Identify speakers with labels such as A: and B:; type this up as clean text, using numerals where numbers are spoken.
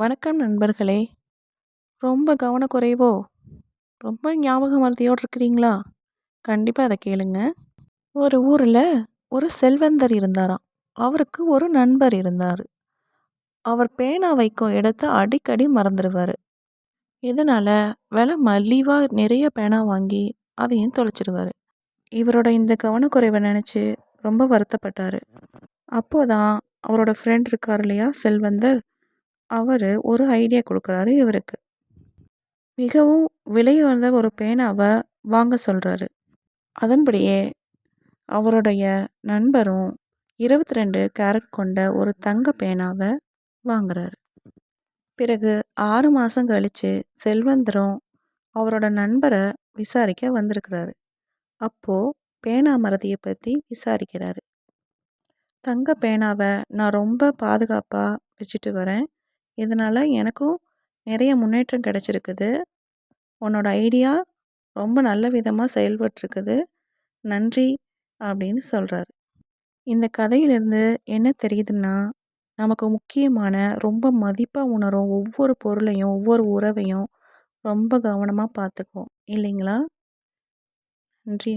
A: வணக்கம் நண்பர்களே. ரொம்ப கவனக்குறைவோ? ரொம்ப ஞாபக மறதியோடு இருக்கிறீங்களா? கண்டிப்பா அத கேளுங்க. ஒரு ஊர்ல ஒரு செல்வந்தர் இருந்தாராம். அவருக்கு ஒரு நண்பர் இருந்தாரு. அவர் பேனா வைக்கும் இடத்த அடிக்கடி மறந்துருவாரு. இதனால விலை மலிவா நிறைய பேனா வாங்கி அதையும் தொலைச்சிருவாரு. இவரோட இந்த கவனக்குறைவ நினைச்சு ரொம்ப வருத்தப்பட்டாரு. அப்போதான் அவரோட ஃப்ரெண்ட் இருக்காரு இல்லையா செல்வந்தர், அவரு ஒரு ஐடியா குடுக்குறாரு இவருக்கு. மிகவும் விலை உயர்ந்த ஒரு பேனாவ வாங்க சொல்றாரு. அதன்படியே அவருடைய நண்பரும் 22 கேரட் கொண்ட ஒரு தங்க பேனாவ வாங்குறாரு. பிறகு 6 மாசம் கழிச்சு செல்வந்தரும் அவரோட நண்பர விசாரிக்க வந்திருக்கிறாரு. அப்போ பேனா மறதிய பத்தி விசாரிக்கிறாரு. தங்க பேனாவ நான் ரொம்ப பாதுகாப்பா வச்சுட்டு வரேன். இதனால எனக்கும் நிறைய முன்னேற்றம் கிடைச்சிருக்குது. உன்னோட ஐடியா ரொம்ப நல்ல விதமா செயல்பட்டுருக்குது. நன்றி அப்படின்னு சொல்றாரு. இந்த கதையிலிருந்து என்ன தெரியுதுன்னா, நமக்கு முக்கியமான ரொம்ப மதிப்பா உணரும் ஒவ்வொரு பொருளையும், ஒவ்வொரு உறவையும் ரொம்ப கவனமா பார்த்துக்குவோம் இல்லைங்களா? நன்றி.